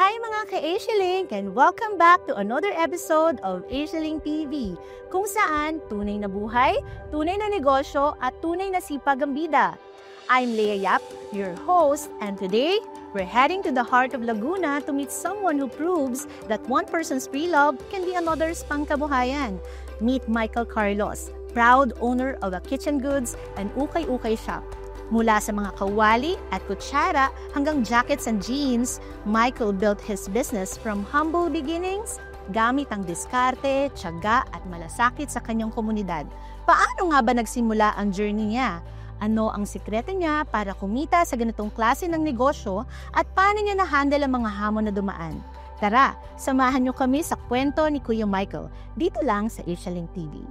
Hi mga ka-Asialink and welcome back to another episode of Asialink TV, kung saan tunay na buhay, tunay na negosyo at tunay na sipag ang bida. I'm Leah Yap, your host, and today we're heading to the heart of Laguna to meet someone who proves that one person's pre-love can be another's pangkabuhayan. Meet Michael Carlos, proud owner of a kitchen goods and ukay-ukay shop. Mula sa mga kawali at kutsara hanggang jackets and jeans, Michael built his business from humble beginnings gamit ang diskarte, tiyaga at malasakit sa kanyang komunidad. Paano nga ba nagsimula ang journey niya? Ano ang sikreto niya para kumita sa ganitong klase ng negosyo at paano niya na-handle ang mga hamon na dumaan? Tara, samahan niyo kami sa kwento ni Kuya Michael dito lang sa Asialink TV.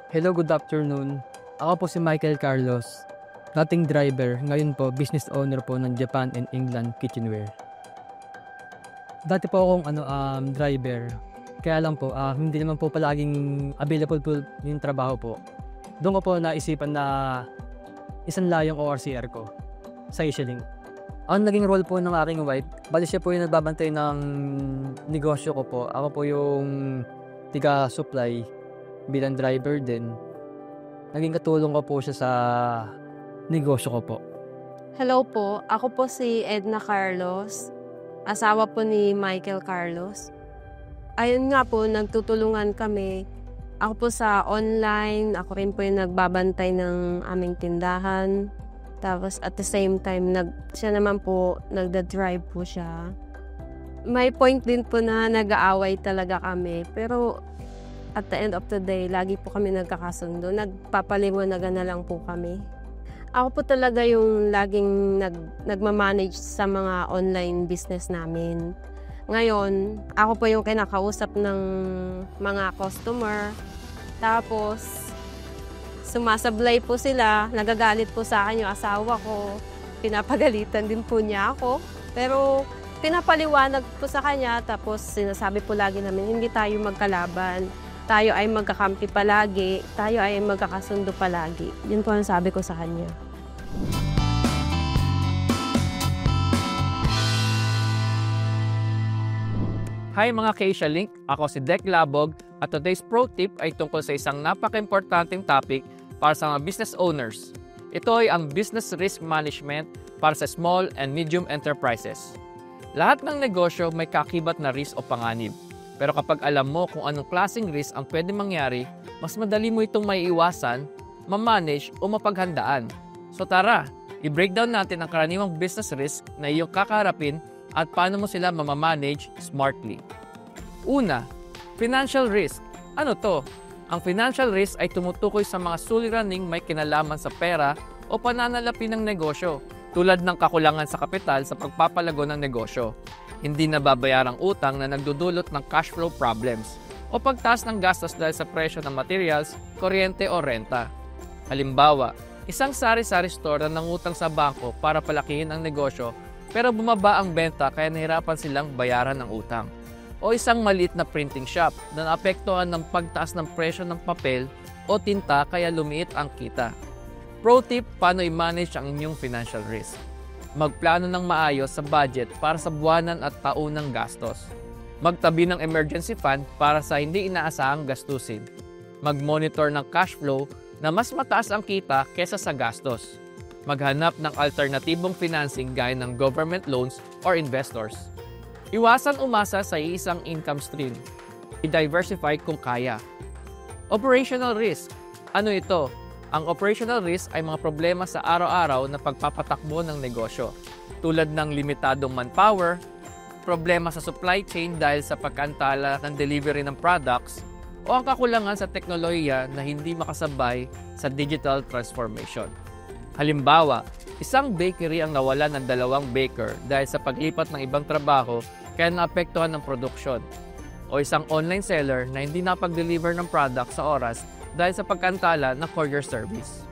Hello, good afternoon. Ako po si Michael Carlos, dating driver, ngayon po business owner po ng Japan and England Kitchenware. Dati po akong driver, kaya lang po hindi naman po palaging available po yung trabaho po. Doon ko po naisipan na isanla yung ORCR ko sa Asialink. Ang naging role po ng aking wife, bali siya po yung nagbabantay ng negosyo ko po. Ako po yung tiga-supply bilang driver din. Naging katulong ko po siya sa negosyo ko po. Hello po, ako po si Edna Carlos, asawa po ni Michael Carlos. Ayun nga po, nagtutulungan kami. Ako po sa online, ako rin po yung nagbabantay ng aming tindahan. Tapos at the same time, siya naman po, nagda-drive po siya. May point din po na nag-aaway talaga kami, pero at the end of the day, lagi po kami nagkakasundo. Nagpapaliwanagan na lang po kami. Ako po talaga yung laging nagmamanage sa mga online business namin. Ngayon, ako po yung kinakausap ng mga customer. Tapos, sumasablay po sila. Nagagalit po sa akin yung asawa ko. Pinapagalitan din po niya ako. Pero pinapaliwanag po sa kanya. Tapos, sinasabi po lagi namin, hindi tayo magkalaban. Tayo ay magkakampi palagi, tayo ay magkakasundo palagi. Yun po ang sabi ko sa kanya. Hi mga ka-Asialink, ako si Dek Labog at today's pro tip ay tungkol sa isang napaka-importanting topic para sa mga business owners. Ito ay ang business risk management para sa small and medium enterprises. Lahat ng negosyo may kakibat na risk o panganib. Pero kapag alam mo kung anong klaseng risk ang pwede mangyari, mas madali mo itong maiiwasan, ma-manage o mapaghandaan. So tara, i-breakdown natin ang karaniwang business risk na iyong kakaharapin at paano mo sila mamamanage smartly. Una, financial risk. Ano to? Ang financial risk ay tumutukoy sa mga suliraning may kinalaman sa pera o pananalapi ng negosyo, tulad ng kakulangan sa kapital sa pagpapalago ng negosyo, hindi nababayarang utang na nagdudulot ng cash flow problems, o pagtaas ng gastos dahil sa presyo ng materials, kuryente o renta. Halimbawa, isang sari-sari store na nangutang sa bangko para palakihin ang negosyo pero bumaba ang benta kaya nahirapan silang bayaran ng utang. O isang maliit na printing shop na naapektuhan ng pagtaas ng presyo ng papel o tinta kaya lumiit ang kita. Pro tip, paano i-manage ang inyong financial risk? Magplano ng maayos sa budget para sa buwanan at taunang gastos. Magtabi ng emergency fund para sa hindi inaasahang gastusin. Mag-monitor ng cash flow na mas mataas ang kita kesa sa gastos. Maghanap ng alternatibong financing gaya ng government loans or investors. Iwasan umasa sa iisang income stream. I-diversify kung kaya. Operational risk. Ano ito? Ang operational risk ay mga problema sa araw-araw na pagpapatakbo ng negosyo, tulad ng limitadong manpower, problema sa supply chain dahil sa pagkaantala ng delivery ng products, o ang kakulangan sa teknolohiya na hindi makasabay sa digital transformation. Halimbawa, isang bakery ang nawalan ng 2 baker dahil sa paglipat ng ibang trabaho kaya naapektuhan ng produksyon, o isang online seller na hindi napag-deliver ng product sa oras dahil sa pagkantala ng courier service.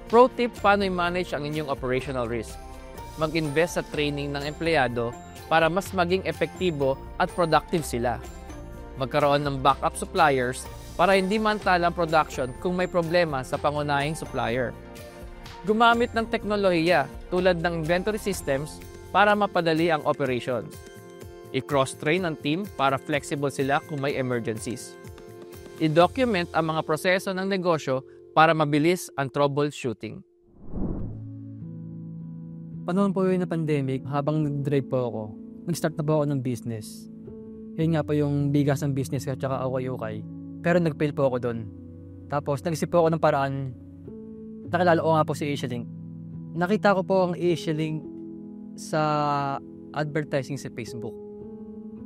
Pro tip, paano i-manage ang inyong operational risk? Mag-invest sa training ng empleyado para mas maging epektibo at productive sila. Magkaroon ng backup suppliers para hindi mantala ang production kung may problema sa pangunahing supplier. Gumamit ng teknolohiya tulad ng inventory systems para mapadali ang operations. I-cross-train ang team para flexible sila kung may emergencies. I-document ang mga proseso ng negosyo para mabilis ang troubleshooting. Panahon po yun na pandemic, habang nag-drive po ako, nag-start na po ako ng business. Yun nga po yung bigas ng business at saka okay. Pero nag-fail po ako doon. Tapos nag-isip po ako ng paraan, nakilala ko nga po si Asialink. Nakita ko po ang Asialink sa advertising sa Facebook.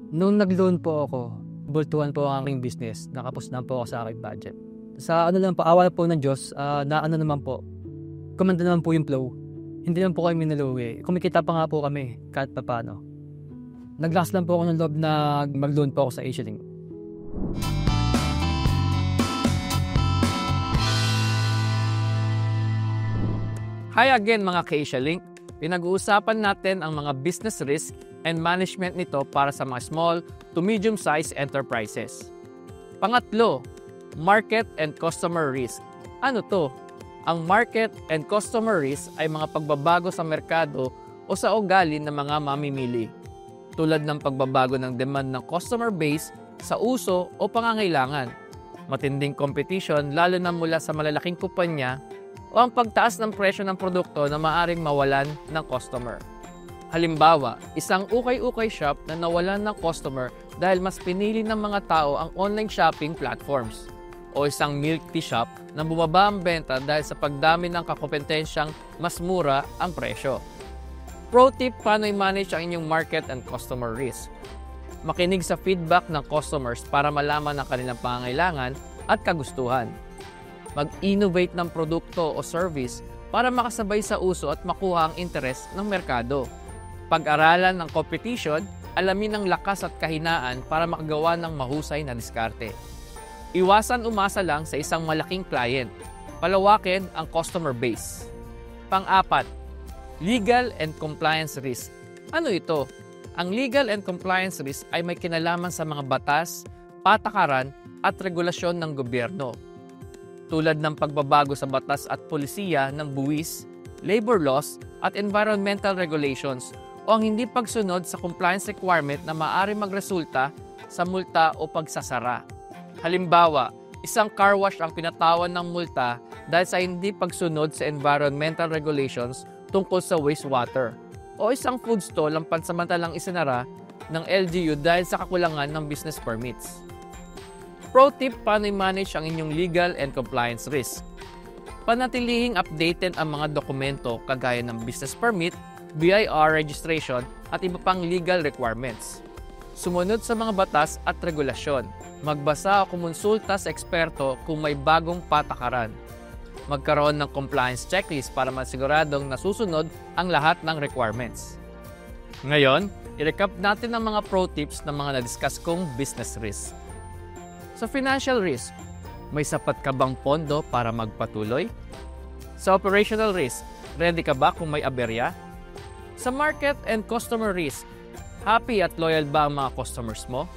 Nung nag-loan po ako, bultuhan po ang aking business, nakapos na po ako sa aking budget. Sa lang po, awa po ng Diyos, naman po, kumanda naman po yung flow. Hindi naman po kami naluwi. Kumikita pa nga po kami, kahit pa paano. Naglakas lang po ako ng loob na mag-loan po ako sa Asialink. Hi again mga ka-Asialink! Pinag-uusapan natin ang mga business risk and management nito para sa mga small to medium-sized enterprises. Pangatlo, market and customer risk. Ano to? Ang market and customer risk ay mga pagbabago sa merkado o sa ugali ng mga mamimili. Tulad ng pagbabago ng demand ng customer base sa uso o pangangailangan, matinding competition lalo na mula sa malalaking kumpanya o ang pagtaas ng presyo ng produkto na maaaring mawalan ng customer. Halimbawa, isang ukay-ukay shop na nawalan ng customer dahil mas pinili ng mga tao ang online shopping platforms. O isang milk tea shop na bumaba ang benta dahil sa pagdami ng kakompetensyang mas mura ang presyo. Pro tip, paano i-manage ang inyong market and customer risk? Makinig sa feedback ng customers para malaman ang kanilang pangangailangan at kagustuhan. Mag-innovate ng produkto o service para makasabay sa uso at makuha ang interes ng merkado. Pag-aralan ng competition, alamin ang lakas at kahinaan para makagawa ng mahusay na diskarte. Iwasan umasa lang sa isang malaking client. Palawakin ang customer base. Pang-apat, legal and compliance risk. Ano ito? Ang legal and compliance risk ay may kinalaman sa mga batas, patakaran at regulasyon ng gobyerno. Tulad ng pagbabago sa batas at polisiya ng buwis, labor laws at environmental regulations o ang hindi pagsunod sa compliance requirement na maaari magresulta sa multa o pagsasara. Halimbawa, isang car wash ang pinatawan ng multa dahil sa hindi pagsunod sa environmental regulations tungkol sa wastewater o isang food stall ang pansamantalang isinara ng LGU dahil sa kakulangan ng business permits. Pro tip, paano i-manage ang inyong legal and compliance risk? Panatilihing updated ang mga dokumento kagaya ng business permit, BIR registration at iba pang legal requirements. Sumunod sa mga batas at regulasyon. Magbasa o kumonsulta sa eksperto kung may bagong patakaran. Magkaroon ng compliance checklist para masiguradong nasusunod ang lahat ng requirements. Ngayon, i-recap natin ang mga pro tips ng mga na-discuss kong business risk. Sa financial risk, may sapat ka bang pondo para magpatuloy? Sa operational risk, ready ka ba kung may aberya? Sa market and customer risk, happy at loyal ba ang mga customers mo?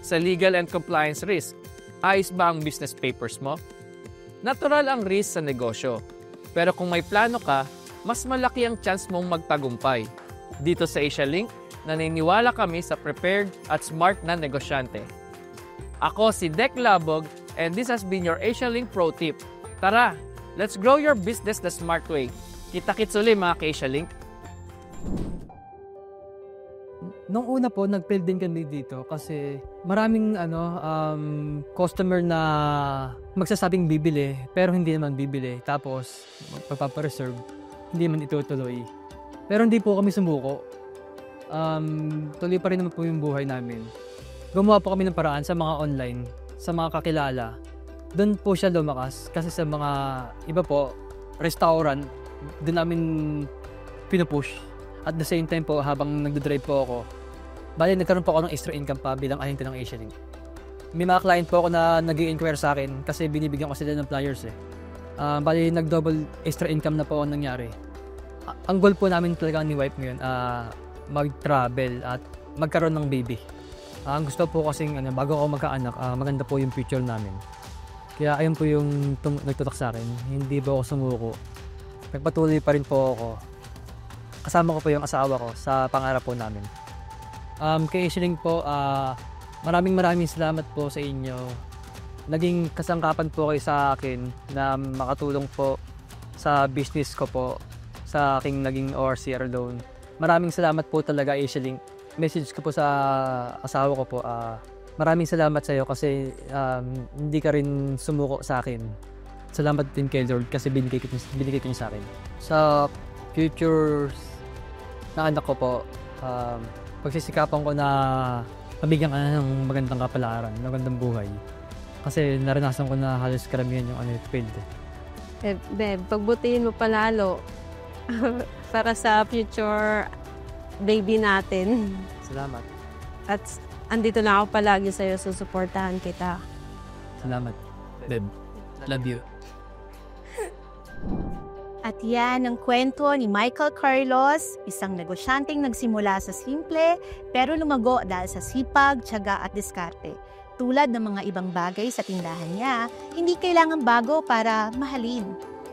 Sa legal and compliance risk, ayos ba ang business papers mo? Natural ang risk sa negosyo, pero kung may plano ka, mas malaki ang chance mong magtagumpay. Dito sa Asialink, naniniwala kami sa prepared at smart na negosyante. Ako si Dek Labog and this has been your Asialink Pro Tip. Tara, let's grow your business the smart way. Kita-kits ulit mga ka-Asialink. Nung una po, nag-fail din kami dito kasi maraming customer na magsasabing bibili pero hindi naman bibili. Tapos magpapareserve, hindi man itutuloy. Pero hindi po kami sumuko. Tuloy pa rin naman po yung buhay namin. Gumawa po kami ng paraan sa mga online, sa mga kakilala. Doon po siya lumakas kasi sa mga iba po, restaurant, doon namin pinupush. At the same time po, habang nagdadrive po ako, bali nagkaroon po ako ng extra income pa bilang ahente ng Asialink. May mga client po ako na nag-i-inquire sa akin kasi binibigyan ko sila ng flyers eh. Bali nag-double extra income na po ang nangyari. Ang goal po namin talaga ni wife ngayon, mag-travel at magkaroon ng baby. Ang gusto po kasing bago ako magkaanak, maganda po yung future namin. Kaya ayun po yung nagtutok sa akin. Hindi po ako sumuko. Nagpatuloy pa rin po ako. Kasama ko po yung asawa ko sa pangarap po namin. Kay Aisling po, maraming salamat po sa inyo. Naging kasangkapan po kayo sa akin na makatulong po sa business ko po, sa aking naging overseer loan. Maraming salamat po talaga, Aisling. Message ko po sa asawa ko po, maraming salamat sa iyo kasi hindi ka rin sumuko sa akin. Salamat din kay Lord kasi binigay ko niya sa akin. Sa future na anak ko po, pagsisikapan ko na mabigyan ka na ng magandang kapalaran, magandang buhay. Kasi naranasan ko na halos karamihan yung field. Beb, pagbutihin mo palalo para sa future baby natin. Salamat. At andito na ako palagi sa'yo, susuportahan kita. Salamat. Beb, love you. At yan ang kwento ni Michael Carlos, isang negosyanteng nagsimula sa simple pero lumago dahil sa sipag, tiyaga at diskarte. Tulad ng mga ibang bagay sa tindahan niya, hindi kailangan bago para mahalin.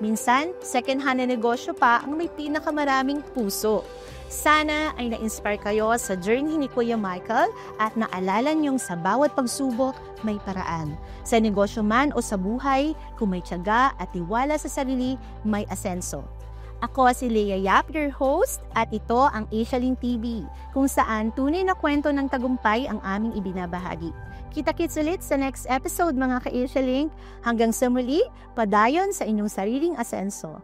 Minsan, second-hand na negosyo pa ang may pinakamaraming puso. Sana ay na-inspire kayo sa journey ni Kuya Michael at naalala niyong sa bawat pagsubok may paraan. Sa negosyo man o sa buhay, kung may tiyaga at tiwala sa sarili, may asenso. Ako si Lea Yap, your host, at ito ang Asialink TV, kung saan tunay na kwento ng tagumpay ang aming ibinabahagi. Kita-kits ulit sa next episode mga ka-Asialink. Hanggang sa muli, padayon sa inyong sariling asenso.